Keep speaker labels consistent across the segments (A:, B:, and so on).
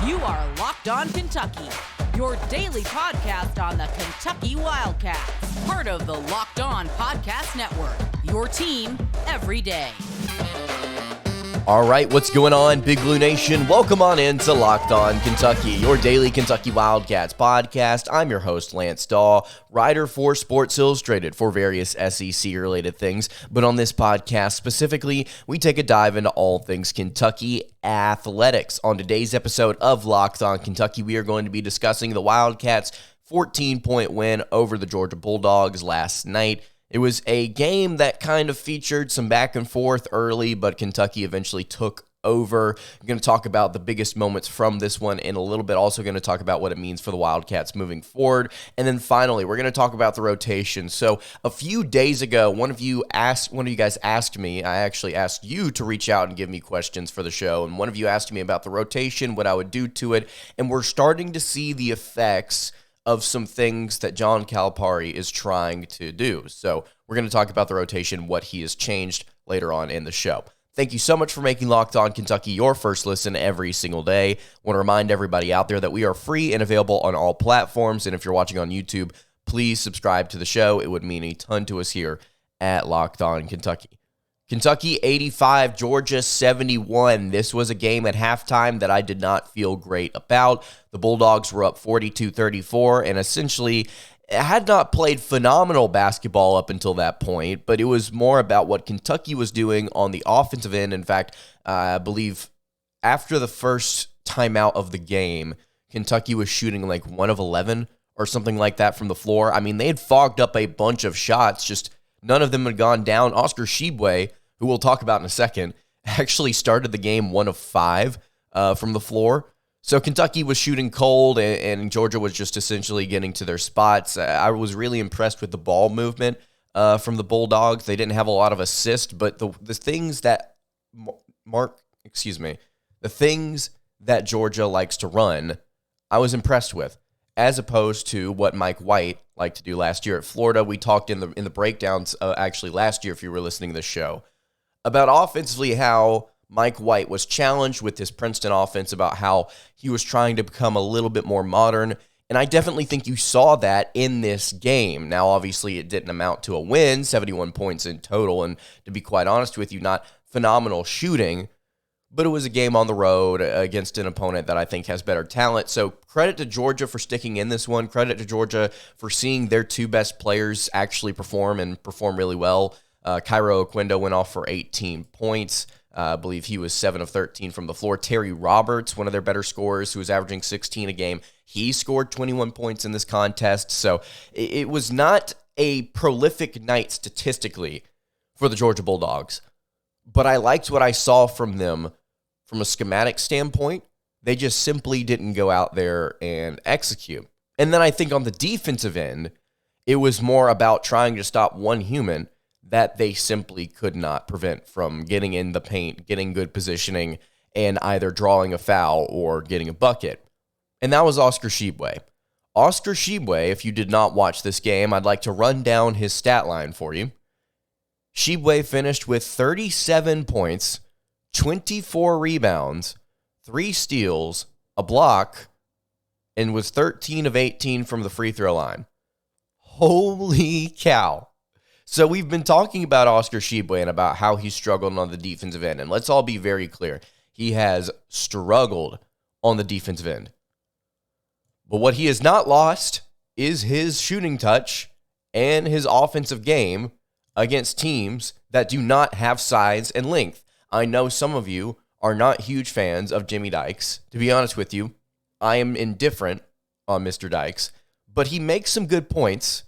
A: You are Locked On Kentucky, your daily podcast on the Kentucky Wildcats. Part of the Locked On Podcast Network, your team every day.
B: All right, what's going on, Big Blue Nation? Welcome on in to Locked On Kentucky, your daily Kentucky Wildcats podcast. I'm your host, Lance Dawe, writer for Sports Illustrated for various SEC-related things. But on this podcast specifically, we take a dive into all things Kentucky athletics. On today's episode of Locked On Kentucky, we are going to be discussing the Wildcats' 14-point win over the Georgia Bulldogs last night. It was a game that kind of featured some back and forth early, but Kentucky eventually took over. I'm going to talk about the biggest moments from this one in a little bit. Also going to talk about what it means for the Wildcats moving forward. And then finally, we're going to talk about the rotation. So a few days ago, one of you guys asked me, I actually asked you to reach out and give me questions for the show. And one of you asked me about the rotation, what I would do to it. And we're starting to see the effects of some things that John Calipari is trying to do. So we're going to talk about the rotation, what he has changed later on in the show. Thank you so much for making Locked On Kentucky your first listen every single day. I want to remind everybody out there that we are free and available on all platforms. And if you're watching on YouTube, please subscribe to the show. It would mean a ton to us here at Locked On Kentucky. Kentucky 85, Georgia 71. This was a game at halftime that I did not feel great about. The Bulldogs were up 42-34 and essentially had not played phenomenal basketball up until that point, but it was more about what Kentucky was doing on the offensive end. In fact, I believe after the first timeout of the game, Kentucky was shooting like 1 of 11 or something like that from the floor. I mean, they had fogged up a bunch of shots, just none of them had gone down. Oscar Tshiebwe, who we'll talk about in a second, actually started the game 1 of 5 from the floor. So Kentucky was shooting cold, and Georgia was just essentially getting to their spots. I was really impressed with the ball movement from the Bulldogs. They didn't have a lot of assists, but the things that the things that Georgia likes to run, I was impressed with, as opposed to what Mike White liked to do last year at Florida. We talked in the breakdowns actually last year, if you were listening to this show, about offensively how Mike White was challenged with this Princeton offense, about how he was trying to become a little bit more modern. And I definitely think you saw that in this game. Now, obviously, it didn't amount to a win, 71 points in total. And to be quite honest with you, not phenomenal shooting, but it was a game on the road against an opponent that I think has better talent. So credit to Georgia for sticking in this one. Credit to Georgia for seeing their 2 best players actually perform and perform really well. Cairo Oquendo went off for 18 points. I believe he was 7 of 13 from the floor. Terry Roberts, one of their better scorers, who was averaging 16 a game, he scored 21 points in this contest. So it was not a prolific night statistically for the Georgia Bulldogs, but I liked what I saw from them from a schematic standpoint. They just simply didn't go out there and execute. And then I think on the defensive end, it was more about trying to stop one human that they simply could not prevent from getting in the paint, getting good positioning, and either drawing a foul or getting a bucket. And that was Oscar Tshiebwe. Oscar Tshiebwe, if you did not watch this game, I'd like to run down his stat line for you. Tshiebwe finished with 37 points, 24 rebounds, 3 steals, a block, and was 13 of 18 from the free throw line. Holy cow. So we've been talking about Oscar Tshiebwe and about how he struggled on the defensive end. And let's all be very clear. He has struggled on the defensive end. But what he has not lost is his shooting touch and his offensive game against teams that do not have size and length. I know some of you are not huge fans of Jimmy Dykes. To be honest with you, I am indifferent on Mr. Dykes. But he makes some good points.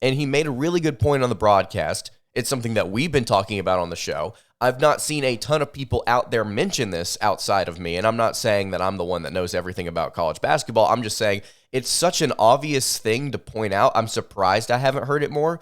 B: And he made a really good point on the broadcast. It's something that we've been talking about on the show. I've not seen a ton of people out there mention this outside of me, and I'm not saying that I'm the one that knows everything about college basketball. I'm just saying it's such an obvious thing to point out. I'm surprised I haven't heard it more.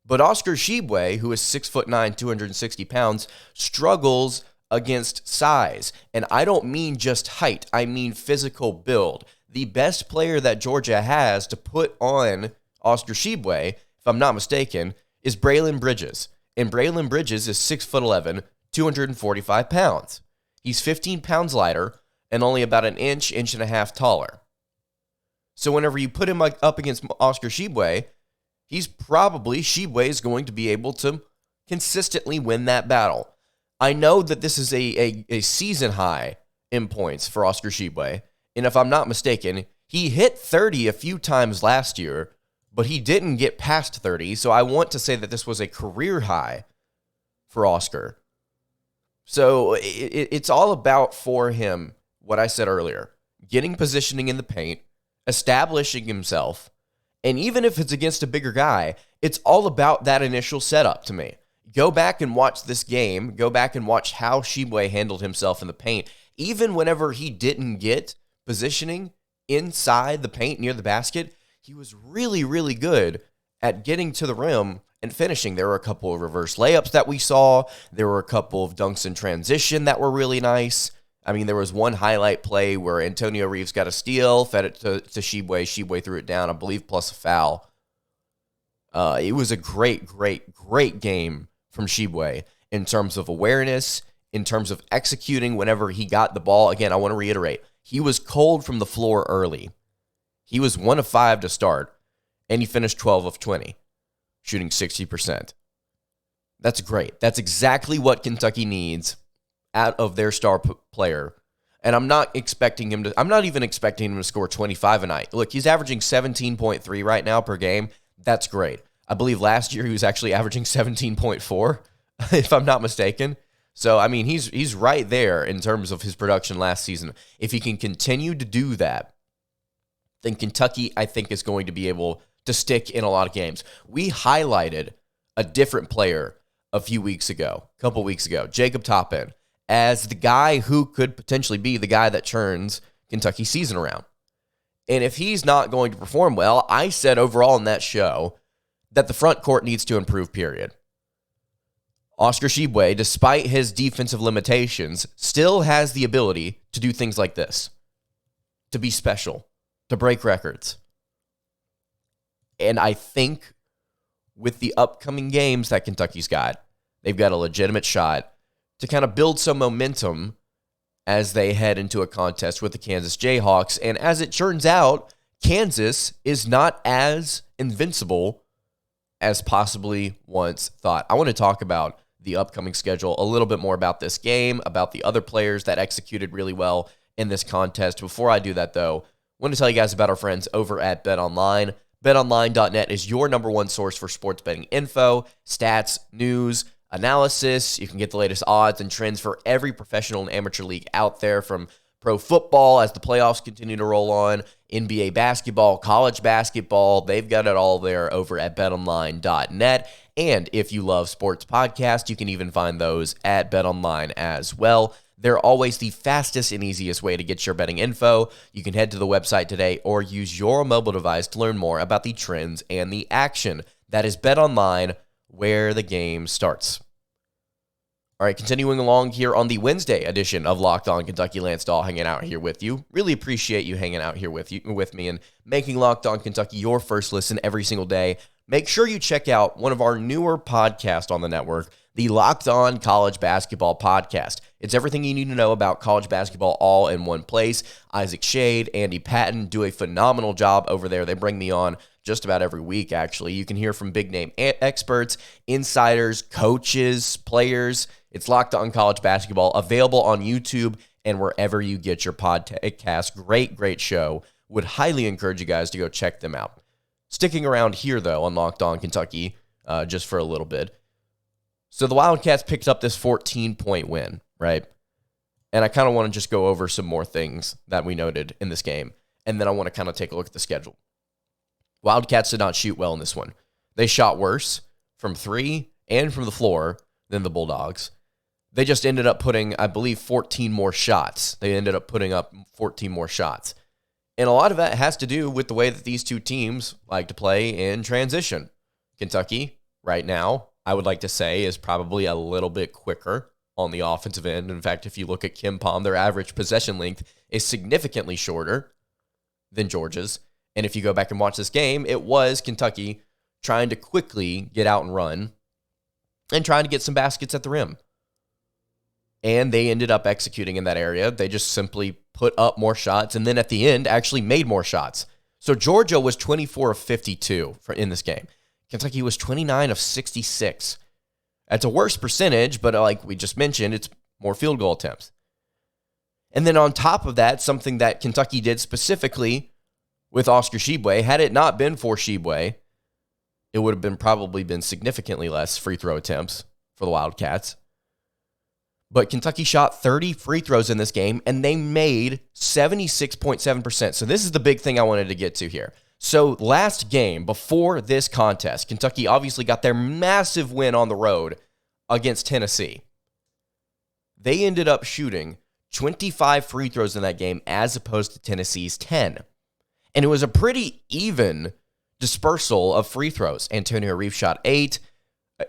B: But Oscar Tshiebwe, who is 6'9", 260 pounds, struggles against size. And I don't mean just height. I mean physical build. The best player that Georgia has to put on Oscar Tshiebwe, if I'm not mistaken, is Braylon Bridges. And Braylon Bridges is 6'11", 245 pounds. He's 15 pounds lighter, and only about an inch and a half taller. So whenever you put him up against Oscar Tshiebwe, Tshiebwe is going to be able to consistently win that battle. I know that this is a season high in points for Oscar Tshiebwe, and if I'm not mistaken, he hit 30 a few times last year, but he didn't get past 30, so I want to say that this was a career high for Oscar. So it's all about, for him, what I said earlier, getting positioning in the paint, establishing himself, and even if it's against a bigger guy, it's all about that initial setup to me. Go back and watch this game. Go back and watch how Tshiebwe handled himself in the paint. Even whenever he didn't get positioning inside the paint near the basket, he was really, really good at getting to the rim and finishing. There were a couple of reverse layups that we saw. There were a couple of dunks in transition that were really nice. I mean, there was one highlight play where Antonio Reeves got a steal, fed it to Tshiebwe. Tshiebwe threw it down, I believe, plus a foul. It was a great, great, great game from Tshiebwe in terms of awareness, in terms of executing whenever he got the ball. Again, I want to reiterate, he was cold from the floor early. He was 1 of 5 to start, and he finished 12 of 20, shooting 60%. That's great. That's exactly what Kentucky needs out of their star player. And I'm not even expecting him to score 25 a night. Look, he's averaging 17.3 right now per game. That's great. I believe last year he was actually averaging 17.4, if I'm not mistaken. So, I mean, he's right there in terms of his production last season. If he can continue to do that, then Kentucky, I think, is going to be able to stick in a lot of games. We highlighted a different player a couple weeks ago, Jacob Toppin, as the guy who could potentially be the guy that turns Kentucky's season around. And if he's not going to perform well, I said overall in that show that the front court needs to improve, period. Oscar Tshiebwe, despite his defensive limitations, still has the ability to do things like this, to be special, to break records. And I think with the upcoming games that Kentucky's got, they've got a legitimate shot to kind of build some momentum as they head into a contest with the Kansas Jayhawks. And as it turns out, Kansas is not as invincible as possibly once thought. I want to talk about the upcoming schedule, a little bit more about this game, about the other players that executed really well in this contest. Before I do that, though, I want to tell you guys about our friends over at BetOnline. BetOnline.net is your number one source for sports betting info, stats, news, analysis. You can get the latest odds and trends for every professional and amateur league out there, from pro football as the playoffs continue to roll on, NBA basketball, college basketball. They've got it all there over at betonline.net. And if you love sports podcasts, you can even find those at BetOnline as well. They're always the fastest and easiest way to get your betting info. You can head to the website today or use your mobile device to learn more about the trends and the action. That is BetOnline, where the game starts. All right, continuing along here on the Wednesday edition of Locked On Kentucky, Lance Dawe hanging out here with you. Really appreciate you hanging out here with me and making Locked On Kentucky your first listen every single day. Make sure you check out one of our newer podcasts on the network, the Locked On College Basketball Podcast. It's everything you need to know about college basketball all in one place. Isaac Shade, Andy Patton do a phenomenal job over there. They bring me on just about every week, actually. You can hear from big-name experts, insiders, coaches, players. It's Locked On College Basketball, available on YouTube and wherever you get your podcast. Great, great show. Would highly encourage you guys to go check them out. Sticking around here, though, on Locked On Kentucky, just for a little bit. So the Wildcats picked up this 14-point win, right? And I kind of want to just go over some more things that we noted in this game. And then I want to kind of take a look at the schedule. Wildcats did not shoot well in this one. They shot worse from three and from the floor than the Bulldogs. They just ended up putting, I believe, 14 more shots. They ended up putting up 14 more shots. And a lot of that has to do with the way that these two teams like to play in transition. Kentucky, right now, I would like to say, is probably a little bit quicker on the offensive end. In fact, if you look at KenPom, their average possession length is significantly shorter than Georgia's. And if you go back and watch this game, it was Kentucky trying to quickly get out and run and trying to get some baskets at the rim. and they ended up executing in that area. They just simply put up more shots, and then at the end actually made more shots. So Georgia was 24 of 52 in this game. Kentucky was 29 of 66. That's a worse percentage, but like we just mentioned, it's more field goal attempts. And then on top of that, something that Kentucky did specifically with Oscar Tshiebwe, had it not been for Tshiebwe, it would have probably been significantly less free throw attempts for the Wildcats. But Kentucky shot 30 free throws in this game, and they made 76.7%. So this is the big thing I wanted to get to here. So last game, before this contest, Kentucky obviously got their massive win on the road against Tennessee. They ended up shooting 25 free throws in that game as opposed to Tennessee's 10. And it was a pretty even dispersal of free throws. Antonio Reeves shot 8,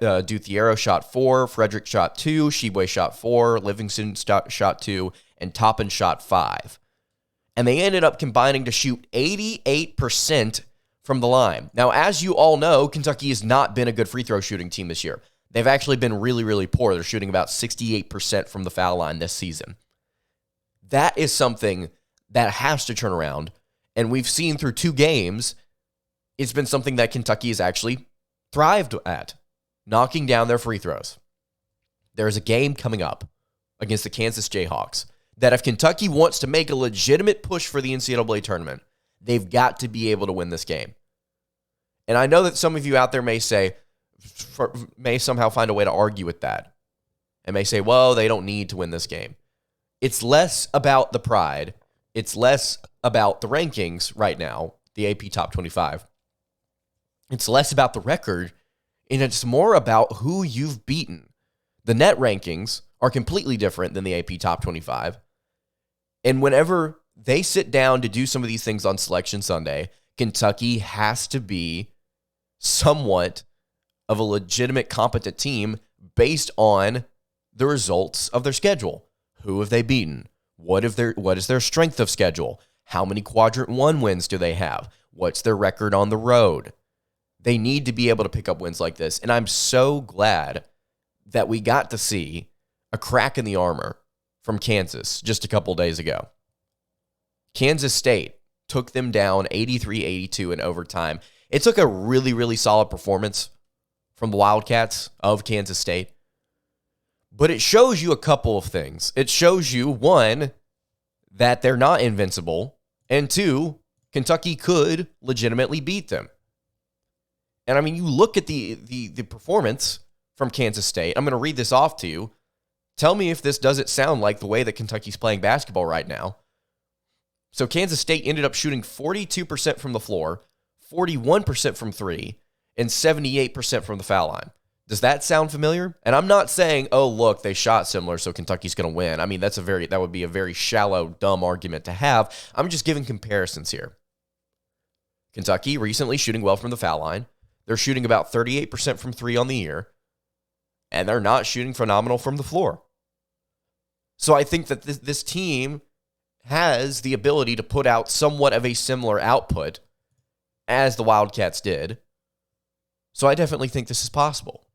B: Duthiero shot 4, Frederick shot 2, Tshiebwe shot 4, Livingston shot 2, and Toppin shot 5. And they ended up combining to shoot 88% from the line. Now, as you all know, Kentucky has not been a good free throw shooting team this year. They've actually been really, really poor. They're shooting about 68% from the foul line this season. That is something that has to turn around. And we've seen through 2 games, it's been something that Kentucky has actually thrived at, knocking down their free throws. There's a game coming up against the Kansas Jayhawks that if Kentucky wants to make a legitimate push for the NCAA tournament, they've got to be able to win this game. And I know that some of you out there may somehow find a way to argue with that and may say, well, they don't need to win this game. It's less about the pride. It's less about the rankings right now, the AP Top 25. It's less about the record, and it's more about who you've beaten. The net rankings are completely different than the AP Top 25. And whenever they sit down to do some of these things on Selection Sunday, Kentucky has to be somewhat of a legitimate, competent team based on the results of their schedule. Who have they beaten? What is their strength of schedule? How many Quadrant 1 wins do they have? What's their record on the road? They need to be able to pick up wins like this. And I'm so glad that we got to see a crack in the armor from Kansas just a couple days ago. Kansas State took them down 83-82 in overtime. It took a really, really solid performance from the Wildcats of Kansas State. But it shows you a couple of things. It shows you, 1, that they're not invincible, and 2, Kentucky could legitimately beat them. And I mean, you look at the performance from Kansas State. I'm going to read this off to you. Tell me if this doesn't sound like the way that Kentucky's playing basketball right now. So Kansas State ended up shooting 42% from the floor, 41% from 3, and 78% from the foul line. Does that sound familiar? And I'm not saying, oh, look, they shot similar, so Kentucky's going to win. I mean, that would be a very shallow, dumb argument to have. I'm just giving comparisons here. Kentucky recently shooting well from the foul line. They're shooting about 38% from 3 on the year, and they're not shooting phenomenal from the floor. So I think that this team has the ability to put out somewhat of a similar output as the Wildcats did. So I definitely think this is possible.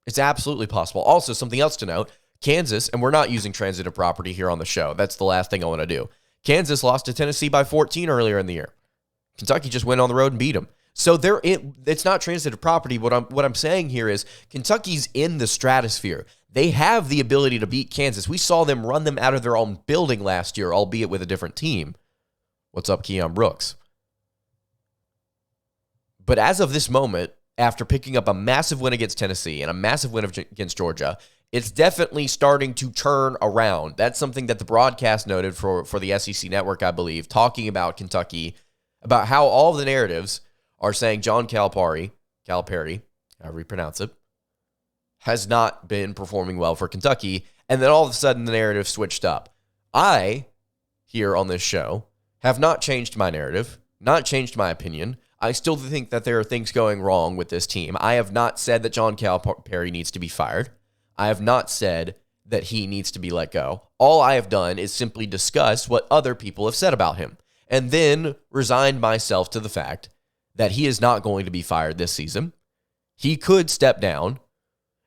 B: It's absolutely possible. Also, something else to note, Kansas, and we're not using transitive property here on the show. That's the last thing I want to do. Kansas lost to Tennessee by 14 earlier in the year. Kentucky just went on the road and beat them. So it's not transitive property. What I'm saying here is Kentucky's in the stratosphere. They have the ability to beat Kansas. We saw them run them out of their own building last year, albeit with a different team. What's up, Keon Brooks? But as of this moment, after picking up a massive win against Tennessee and a massive win against Georgia, it's definitely starting to turn around. That's something that the broadcast noted for the SEC Network, I believe, talking about Kentucky, about how all the narratives are saying John Calipari, however you pronounce it, has not been performing well for Kentucky, and then all of a sudden the narrative switched up. I, here on this show, have not changed my narrative, not changed my opinion. I still think that there are things going wrong with this team. I have not said that John Calipari needs to be fired. I have not said that he needs to be let go. All I have done is simply discuss what other people have said about him, and then resigned myself to the fact that he is not going to be fired this season. He could step down,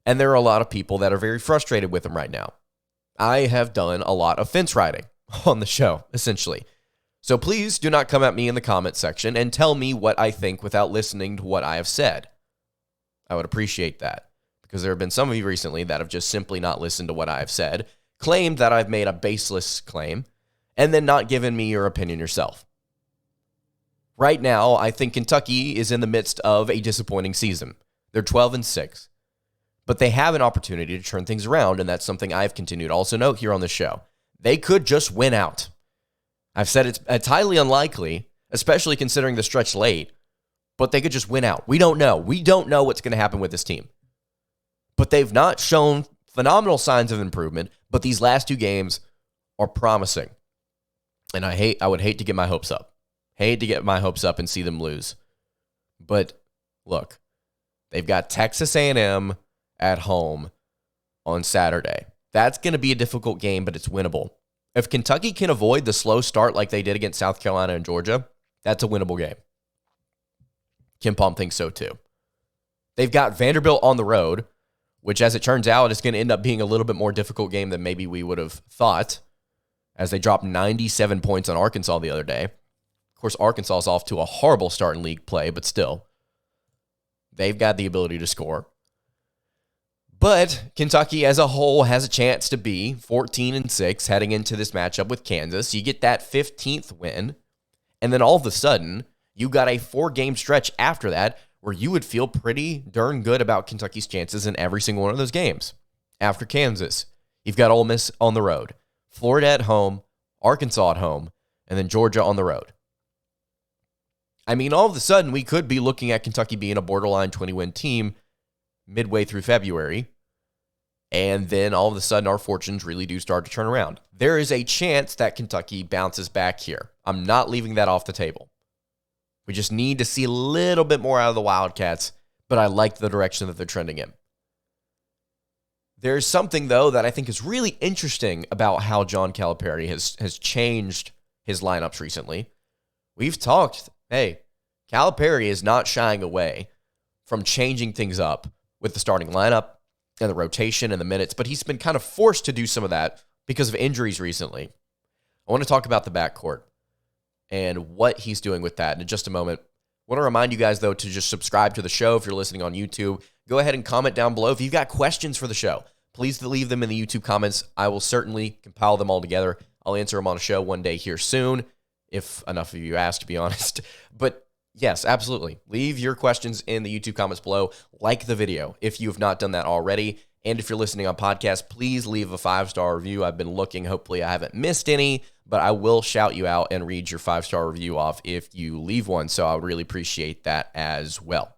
B: and there are a lot of people that are very frustrated with him right now. I have done a lot of fence riding on the show, essentially. So please do not come at me in the comment section and tell me what I think without listening to what I have said. I would appreciate that, because there have been some of you recently that have just simply not listened to what I have said, claimed that I've made a baseless claim, and then not given me your opinion yourself. Right now, I think Kentucky is in the midst of a disappointing season. They're 12-6, but they have an opportunity to turn things around, and that's something I've continued to also note here on the show. They could just win out. I've said it's highly unlikely, especially considering the stretch late, but they could just win out. We don't know. We don't know what's going to happen with this team. But they've not shown phenomenal signs of improvement, but these last 2 games are promising. And I would hate to get my hopes up. Hate to get my hopes up and see them lose. But look, they've got Texas A&M at home on Saturday. That's going to be a difficult game, but it's winnable. If Kentucky can avoid the slow start like they did against South Carolina and Georgia, that's a winnable game. KenPom thinks so too. They've got Vanderbilt on the road, which as it turns out is going to end up being a little bit more difficult game than maybe we would have thought, as they dropped 97 points on Arkansas the other day. Of course, Arkansas is off to a horrible start in league play, but still, they've got the ability to score. But Kentucky as a whole has a chance to be 14-6 heading into this matchup with Kansas. You get that 15th win, and then all of a sudden, you got a 4-game stretch after that where you would feel pretty darn good about Kentucky's chances in every single one of those games. After Kansas, you've got Ole Miss on the road, Florida at home, Arkansas at home, and then Georgia on the road. I mean, all of a sudden, we could be looking at Kentucky being a borderline 20-win team midway through February, and then all of a sudden, our fortunes really do start to turn around. There is a chance that Kentucky bounces back here. I'm not leaving that off the table. We just need to see a little bit more out of the Wildcats, but I like the direction that they're trending in. There's something, though, that I think is really interesting about how John Calipari has changed his lineups recently. We've talked, hey, Calipari is not shying away from changing things up with the starting lineup and the rotation and the minutes, but he's been kind of forced to do some of that because of injuries recently. I want to talk about the backcourt and what he's doing with that in just a moment. I want to remind you guys, though, to just subscribe to the show if you're listening on YouTube. Go ahead and comment down below. If you've got questions for the show, please leave them in the YouTube comments. I will certainly compile them all together. I'll answer them on a show one day here soon, if enough of you ask, to be honest. But yes, absolutely. Leave your questions in the YouTube comments below. Like the video if you have not done that already. And if you're listening on podcast, please leave a 5-star review. I've been looking. Hopefully I haven't missed any, but I will shout you out and read your 5-star review off if you leave one. So I would really appreciate that as well.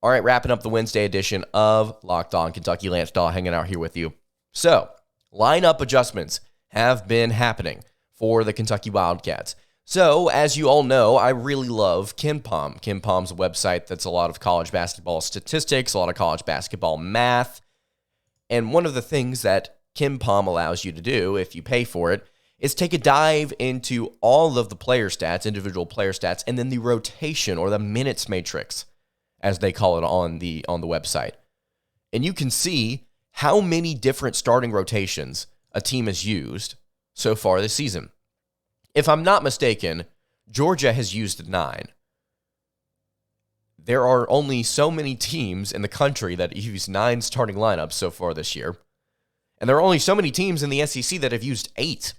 B: All right, wrapping up the Wednesday edition of Locked On Kentucky. Lance Dawe hanging out here with you. So, lineup adjustments have been happening for the Kentucky Wildcats. So, as you all know, I really love KenPom. KenPom's a website that's a lot of college basketball statistics, a lot of college basketball math. And one of the things that KenPom allows you to do, if you pay for it, is take a dive into all of the player stats, individual player stats, and then the rotation or the minutes matrix, as they call it on the website. And you can see how many different starting rotations a team has used so far this season. If I'm not mistaken, Georgia has used 9. There are only so many teams in the country that use 9 starting lineups so far this year. And there are only so many teams in the SEC that have used 8.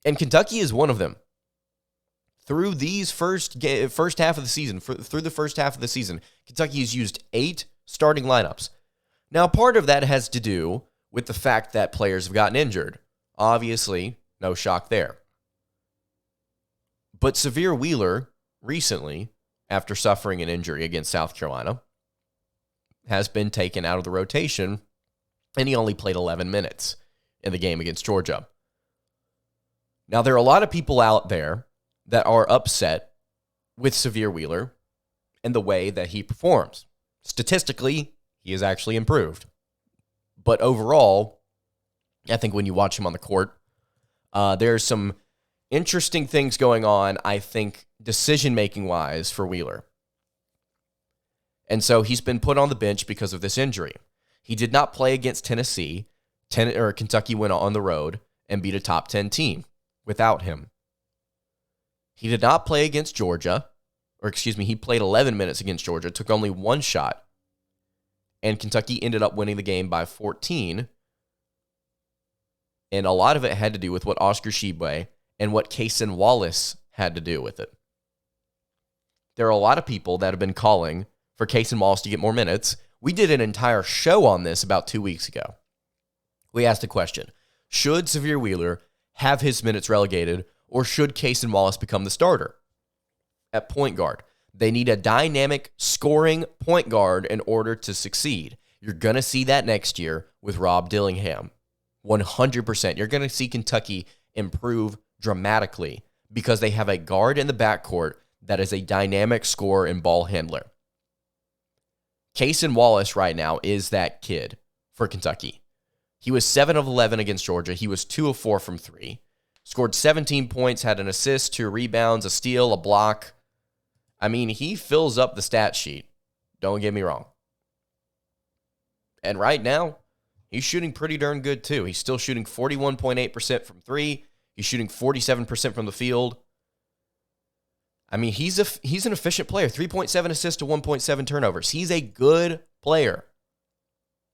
B: And Kentucky is one of them. Through these first half of the season, Kentucky has used 8 starting lineups. Now, part of that has to do with the fact that players have gotten injured. Obviously, no shock there. But Sahvir Wheeler recently, after suffering an injury against South Carolina, has been taken out of the rotation, and he only played 11 minutes in the game against Georgia. Now, there are a lot of people out there that are upset with Sahvir Wheeler and the way that he performs. Statistically, he has actually improved. But overall, I think when you watch him on the court, there's some interesting things going on, I think, decision-making wise for Wheeler. And so he's been put on the bench because of this injury. He did not play against Tennessee. Kentucky went on the road and beat a top 10 team without him. He did not play against Georgia, he played 11 minutes against Georgia, took only one shot, and Kentucky ended up winning the game by 14. And a lot of it had to do with what Oscar Tshiebwe and what Cason Wallace had to do with it. There are a lot of people that have been calling for Cason Wallace to get more minutes. We did an entire show on this about 2 weeks ago. We asked a question: should Sahvir Wheeler have his minutes relegated, or should Cason Wallace become the starter at point guard? They need a dynamic scoring point guard in order to succeed. You're going to see that next year with Rob Dillingham. 100%. You're going to see Kentucky improve dramatically because they have a guard in the backcourt that is a dynamic scorer and ball handler. Cason Wallace right now is that kid for Kentucky. He was 7 of 11 against Georgia. He was 2 of 4 from 3. Scored 17 points, had an assist, 2 rebounds, a steal, a block. I mean, he fills up the stat sheet. Don't get me wrong. And right now, he's shooting pretty darn good too. He's still shooting 41.8% from 3. He's shooting 47% from the field. I mean, he's an efficient player. 3.7 assists to 1.7 turnovers. He's a good player.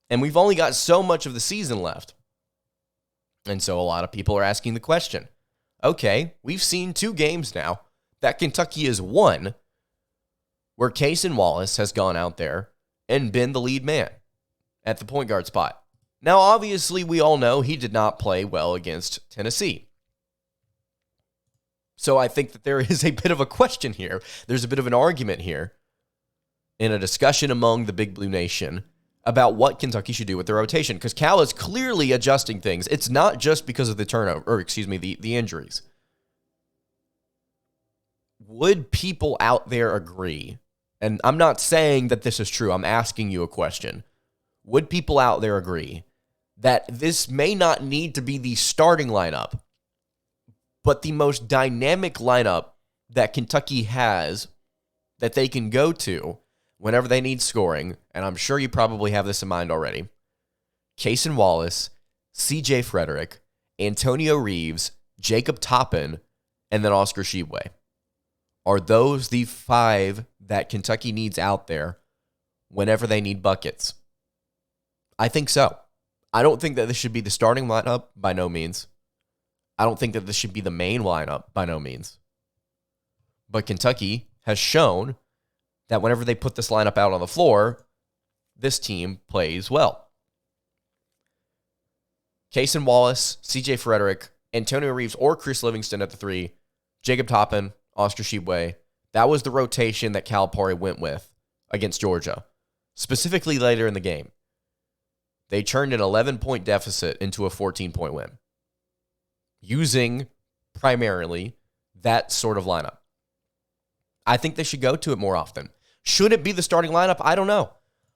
B: And we've only got so much of the season left. And so a lot of people are asking the question, okay, we've seen 2 games now that Kentucky has won where Cason Wallace has gone out there and been the lead man at the point guard spot. Now, obviously, we all know he did not play well against Tennessee. So I think that there is a bit of a question here. There's a bit of an argument here in a discussion among the Big Blue Nation about what Kentucky should do with their rotation, because Cal is clearly adjusting things. It's not just because of the injuries. Would people out there agree? And I'm not saying that this is true. I'm asking you a question. Would people out there agree that this may not need to be the starting lineup, but the most dynamic lineup that Kentucky has that they can go to whenever they need scoring? And I'm sure you probably have this in mind already. Cason Wallace, C.J. Frederick, Antonio Reeves, Jacob Toppin, and then Oscar Tshiebwe. Are those the 5 that Kentucky needs out there whenever they need buckets? I think so. I don't think that this should be the starting lineup, by no means. I don't think that this should be the main lineup, by no means. But Kentucky has shown that whenever they put this lineup out on the floor, this team plays well. Cason Wallace, C.J. Frederick, Antonio Reeves, or Chris Livingston at the 3, Jacob Toppin, Oscar Tshiebwe. That was the rotation that Calipari went with against Georgia, specifically later in the game. They turned an 11-point deficit into a 14-point win, using primarily that sort of lineup. I think they should go to it more often. Should it be the starting lineup? I don't know.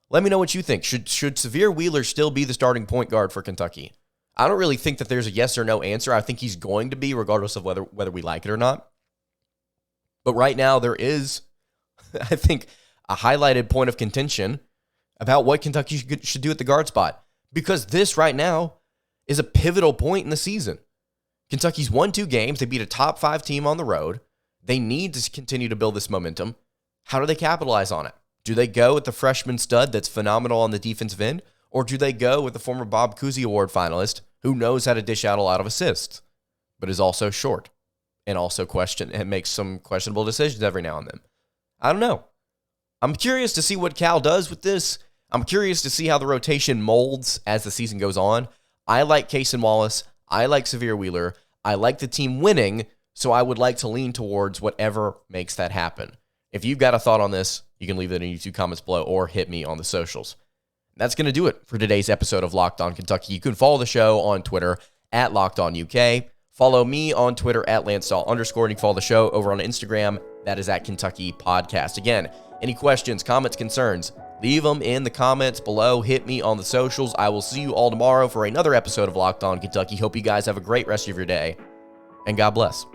B: Let me know what you think. Should Sahvir Wheeler still be the starting point guard for Kentucky? I don't really think that there's a yes or no answer. I think he's going to be, regardless of whether we like it or not. But right now, there is, I think, a highlighted point of contention about what Kentucky should do at the guard spot. Because this right now is a pivotal point in the season. Kentucky's won 2 games. They beat a top 5 team on the road. They need to continue to build this momentum. How do they capitalize on it? Do they go with the freshman stud that's phenomenal on the defensive end? Or do they go with the former Bob Cousy Award finalist who knows how to dish out a lot of assists, but is also short and also makes some questionable decisions every now and then? I don't know. I'm curious to see what Cal does with this. I'm curious to see how the rotation molds as the season goes on. I like Cason Wallace. I like Sahvir Wheeler. I like the team winning, so I would like to lean towards whatever makes that happen. If you've got a thought on this, you can leave it in the YouTube comments below or hit me on the socials. That's going to do it for today's episode of Locked On Kentucky. You can follow the show on Twitter at LockedOnUK. Follow me on Twitter at LanceDawe_. And you can follow the show over on Instagram. That is at Kentucky Podcast. Again, any questions, comments, concerns, leave them in the comments below. Hit me on the socials. I will see you all tomorrow for another episode of Locked On Kentucky. Hope you guys have a great rest of your day, and God bless.